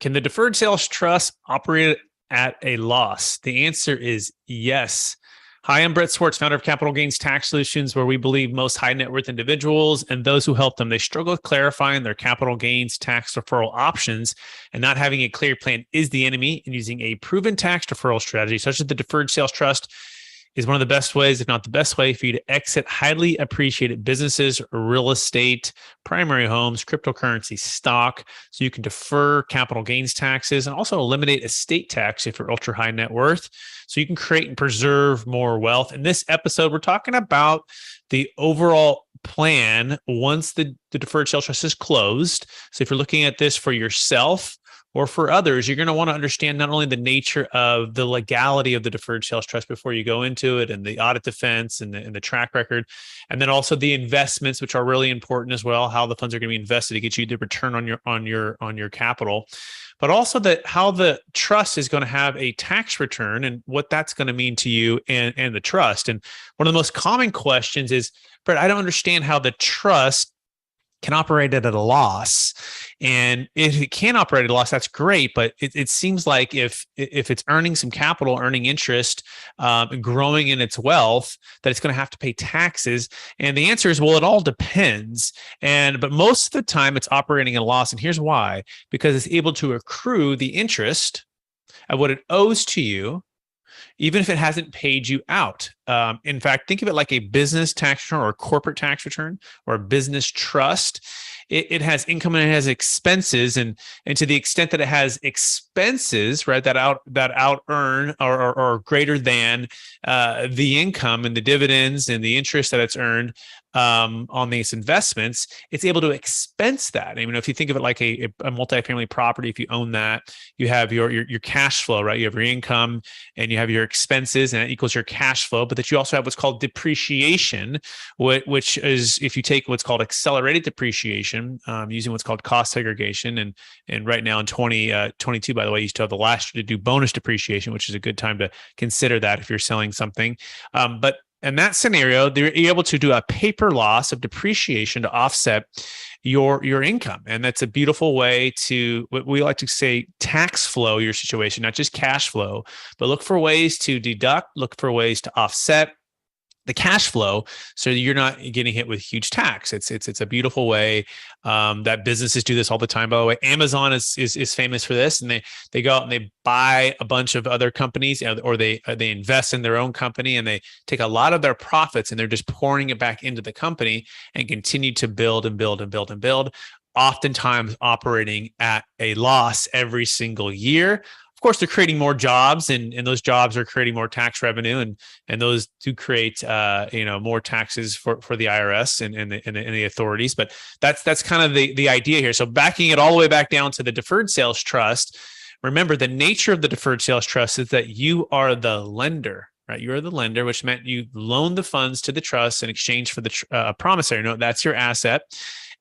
Can the deferred sales trust operate at a loss? The answer is yes. Hi, I'm Brett Swarts, founder of Capital Gains Tax Solutions, where we believe most high net worth individuals and those who help them, they struggle with clarifying their capital gains tax deferral options, and not having a clear plan is the enemy. And using a proven tax deferral strategy, such as the deferred sales trust, is one of the best ways, if not the best way, for you to exit highly appreciated businesses, real estate, primary homes, cryptocurrency, stock, so you can defer capital gains taxes and also eliminate estate tax if you're ultra high net worth, so you can create and preserve more wealth. In this episode, we're talking about the overall plan once the deferred sales trust is closed. So if you're looking at this for yourself or for others, you're going to want to understand not only the nature of the legality of the deferred sales trust before you go into it, and the audit defense and the track record, and then also the investments, which are really important as well, how the funds are going to be invested to get you the return on your capital, but also how the trust is going to have a tax return and what that's going to mean to you and the trust. And one of the most common questions is, Brett, I don't understand how the trust can operate at a loss. And if it can operate at a loss, that's great. But it seems like if it's earning some capital, earning interest, growing in its wealth, that it's going to have to pay taxes. And the answer is, well, it all depends. But most of the time it's operating at a loss. And here's why: because it's able to accrue the interest of what it owes to you, even if it hasn't paid you out. In fact, think of it like a business tax return or a corporate tax return or a business trust. It has income and it has expenses, and to the extent that it has expenses, right, that out earn or greater than the income and the dividends and the interest that it's earned on these investments, it's able to expense that. I mean, if you think of it like a multifamily property, if you own that, you have your cash flow, right? You have your income and you have your expenses, and that equals your cash flow. But that you also have what's called depreciation, which is, if you take what's called accelerated depreciation, using what's called cost segregation, and right now in 2022, by the way, you still have the last year to do bonus depreciation, which is a good time to consider that if you're selling something. But in that scenario, they're able to do a paper loss of depreciation to offset your income. And that's a beautiful way to, what we like to say, tax flow your situation, not just cash flow, but look for ways to deduct, look for ways to offset the cash flow, so you're not getting hit with huge tax. It's a beautiful way that businesses do this all the time. By the way, Amazon is famous for this, and they go out and they buy a bunch of other companies, or they invest in their own company, and they take a lot of their profits and they're just pouring it back into the company and continue to build and build and build and build, oftentimes operating at a loss every single year. Of course, they're creating more jobs, and those jobs are creating more tax revenue, and those do create more taxes for the IRS and the authorities. But that's kind of the idea here. So backing it all the way back down to the deferred sales trust, remember the nature of the deferred sales trust is that you are the lender. Right, you are the lender, which meant you loan the funds to the trust in exchange for the promissory note. That's your asset.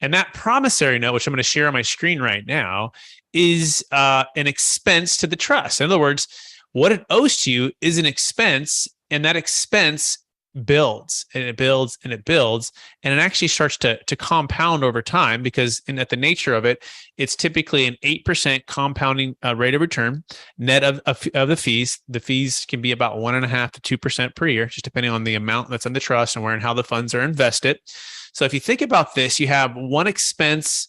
And that promissory note, which I'm going to share on my screen right now, is an expense to the trust. In other words, what it owes to you is an expense, and that expense builds and it builds and it builds, and it actually starts to compound over time, because at the nature of it, it's typically an 8% compounding rate of return net of the fees. The fees can be about 1.5% to 2% per year, just depending on the amount that's in the trust and where and how the funds are invested. So if you think about this, you have one expense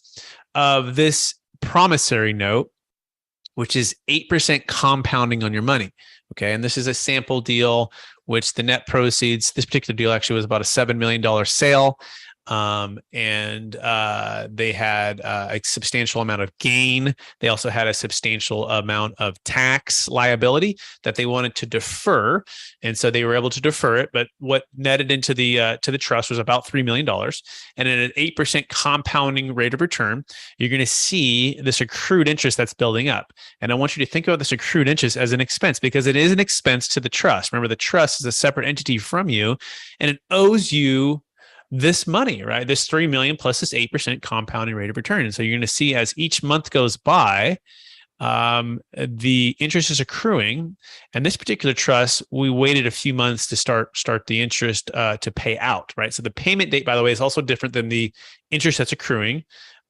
of this promissory note, which is 8% compounding on your money. Okay. And this is a sample deal, which the net proceeds, this particular deal actually was about a $7 million sale. And they had a substantial amount of gain. They also had a substantial amount of tax liability that they wanted to defer, and so they were able to defer it. But what netted into the trust was about $3 million, and at an 8% compounding rate of return, you're going to see this accrued interest that's building up. And I want you to think about this accrued interest as an expense, because it is an expense to the trust. Remember, the trust is a separate entity from you, and it owes you this money, right? This 3 million plus this 8% compounding rate of return. And so you're going to see, as each month goes by, the interest is accruing. And this particular trust, we waited a few months to start the interest to pay out, right? So the payment date, by the way, is also different than the interest that's accruing.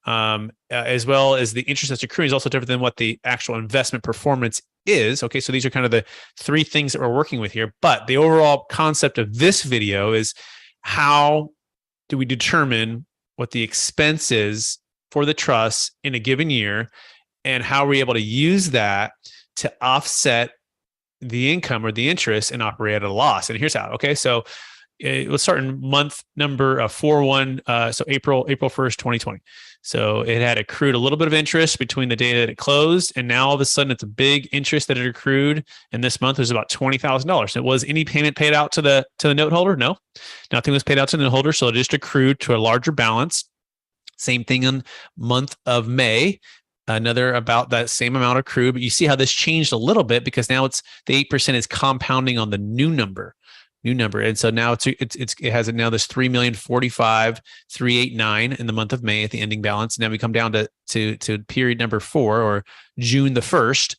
as well as the interest that's accruing is also different than what the actual investment performance is. Okay, so these are kind of the three things that we're working with here. But the overall concept of this video is how do we determine what the expense is for the trust in a given year, and how are we able to use that to offset the income or the interest and operate at a loss. And here's how. Okay, so let's start in month number 4/1, so April 1st, 2020. So it had accrued a little bit of interest between the day that it closed, and now all of a sudden it's a big interest that it accrued. And this month was about $20,000. Was any payment paid out to the note holder? No, nothing was paid out to the note holder. So it just accrued to a larger balance. Same thing in month of May. Another about that same amount accrued, but you see how this changed a little bit because now it's the 8% is compounding on the new number. And so now it has now this 3,045,389 in the month of May at the ending balance. And then we come down to period number 4, or June the 1st.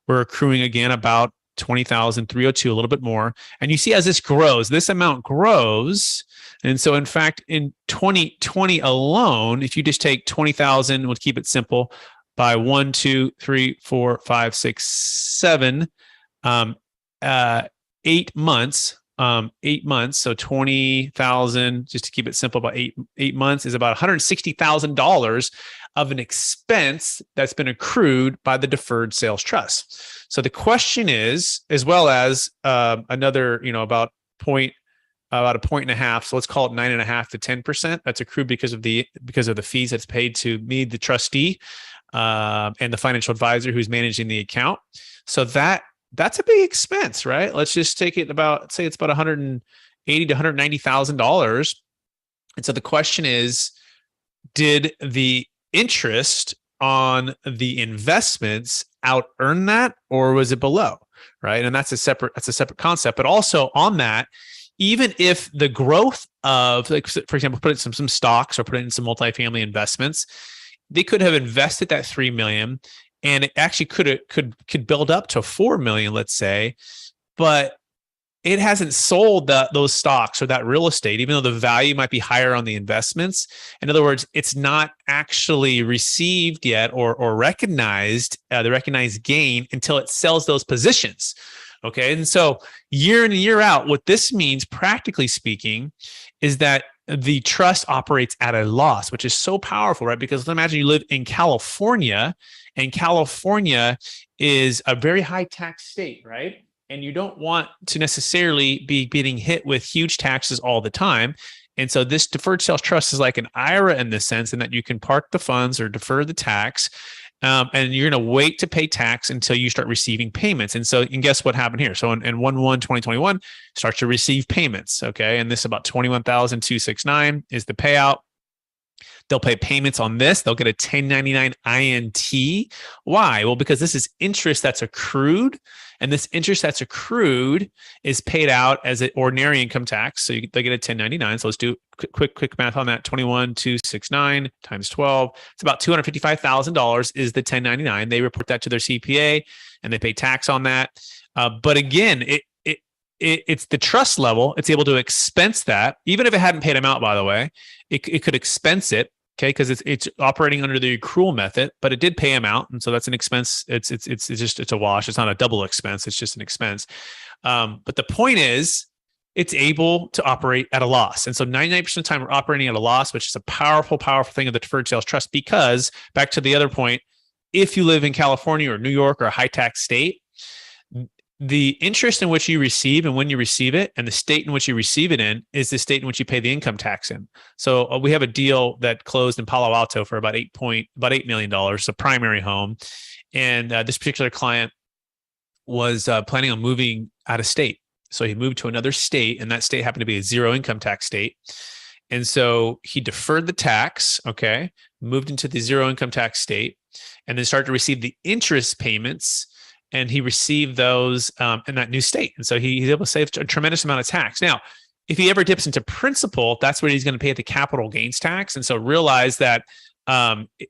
We're accruing again about 20,302, a little bit more. And you see as this grows, this amount grows. And so in fact, in 2020 alone, if you just take 20,000, we'll keep it simple, by 1, 2, 3, 4, 5, 6, 7, 8 months. 8 months, so 20,000, just to keep it simple, about eight months is about $160,000 of an expense that's been accrued by the Deferred Sales Trust. So the question is, as well as another, about a point and a half. So let's call it 9.5 to 10%. That's accrued because of the fees that's paid to me, the trustee, and the financial advisor who's managing the account. So that's a big expense, right? Let's just take it say it's about $180,000 to $190,000. And so the question is, did the interest on the investments out earn that, or was it below, right? And that's a separate concept. But also on that, even if the growth of, like, for example, put it in some stocks or put it in some multifamily investments, they could have invested that $3 million. And it actually could build up to $4 million, let's say, but it hasn't sold those stocks or that real estate, even though the value might be higher on the investments. In other words, it's not actually received yet or recognized, the recognized gain, until it sells those positions. Okay, and so year in and year out, what this means, practically speaking, is that the trust operates at a loss, which is so powerful, right? Because imagine you live in California, and California is a very high tax state, right? And you don't want to necessarily be getting hit with huge taxes all the time. And so this Deferred Sales Trust is like an IRA in the sense in that you can park the funds or defer the tax. And you're going to wait to pay tax until you start receiving payments. And guess what happened here? So in 1/1/2021, start to receive payments. Okay. And this about 21,269 is the payout. They'll pay payments on this. They'll get a 1099 INT. Why? Well, because this is interest that's accrued, and this interest that's accrued is paid out as an ordinary income tax. So they get a 1099. So let's do quick math on that. 21,269 times 12. It's about $255,000 is the 1099. They report that to their CPA, and they pay tax on that. But again, it's the trust level. It's able to expense that, even if it hadn't paid them out. By the way, it could expense it, okay, because it's operating under the accrual method. But it did pay him out, and so that's an expense. It's a wash. It's not a double expense. It's just an expense. But the point is, it's able to operate at a loss, and so 99% of the time we're operating at a loss, which is a powerful thing of the Deferred Sales Trust. Because back to the other point, if you live in California or New York or a high tax state, the interest in which you receive and when you receive it, and the state in which you receive it in, is the state in which you pay the income tax in. So we have a deal that closed in Palo Alto for about $8 million, a primary home. And this particular client was planning on moving out of state. So he moved to another state, and that state happened to be a zero income tax state. And so he deferred the tax, okay, moved into the zero income tax state, and then started to receive the interest payments. And he received those in that new state. And so he's able to save a tremendous amount of tax. Now, if he ever dips into principal, that's where he's going to pay the capital gains tax. And so realize that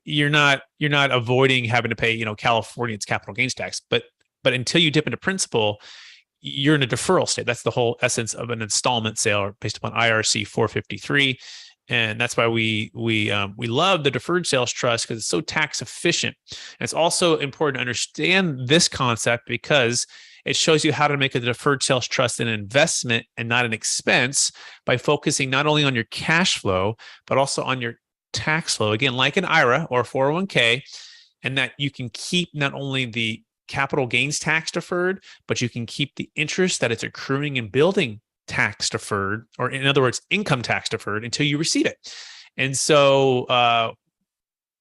you're not avoiding having to pay, California's capital gains tax. But until you dip into principal, you're in a deferral state. That's the whole essence of an installment sale based upon IRC 453. And that's why we love the deferred sales trust, because it's so tax efficient. And it's also important to understand this concept because it shows you how to make a deferred sales trust an investment and not an expense by focusing not only on your cash flow, but also on your tax flow. Again, like an IRA or 401k, and that you can keep not only the capital gains tax deferred, but you can keep the interest that it's accruing and building tax deferred, or in other words, income tax deferred until you receive it. And so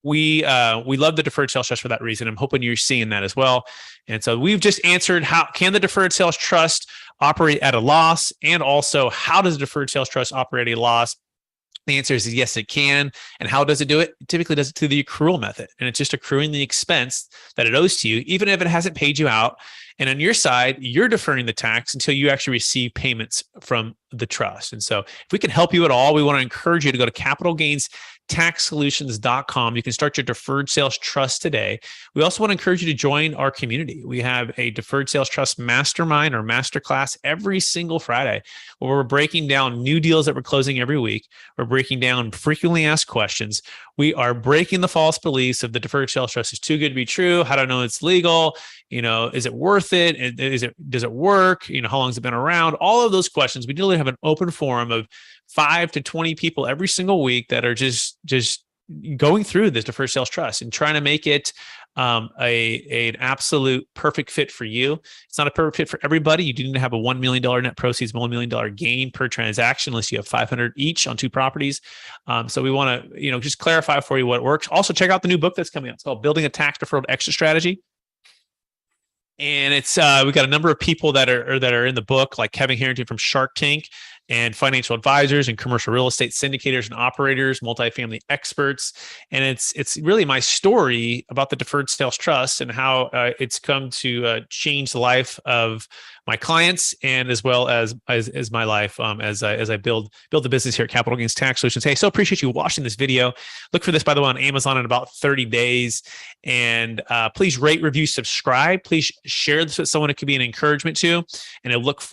we love the deferred sales trust for that reason. I'm hoping you're seeing that as well. And so we've just answered, how can the deferred sales trust operate at a loss? And also, how does the deferred sales trust operate at a loss? The answer is yes, it can. And how does it do it? It typically does it through the accrual method. And it's just accruing the expense that it owes to you, even if it hasn't paid you out. And on your side, you're deferring the tax until you actually receive payments from the trust. And so if we can help you at all, we want to encourage you to go to capitalgainstaxsolutions.com. You can start your deferred sales trust today. We also want to encourage you to join our community. We have a deferred sales trust mastermind or masterclass every single Friday, where we're breaking down new deals that we're closing every week. We're breaking down frequently asked questions. We are breaking the false beliefs of the deferred sales trust is too good to be true. How do I know it's legal? Is it worth it? Does it work? How long has it been around? All of those questions. We literally have an open forum of 5 to 20 people every single week that are just going through this deferred sales trust and trying to make it an absolute perfect fit for you. It's not a perfect fit for everybody. You do need to have a $1 million net proceeds, $1 million gain per transaction, unless you have 500 each on 2 properties. So we want to, just clarify for you what works. Also, check out the new book that's coming out. It's called Building a Tax Deferred Exit Strategy. And it's we've got a number of people that are in the book, like Kevin Harrington from Shark Tank, and financial advisors and commercial real estate syndicators and operators, multifamily experts. And it's really my story about the deferred sales trust and how it's come to change the life of my clients, and as well as my life as I build the business here at Capital Gains Tax Solutions. Hey, so appreciate you watching this video. Look for this, by the way, on Amazon in about 30 days. And please rate, review, subscribe. Please share this with someone it could be an encouragement to. And I look forward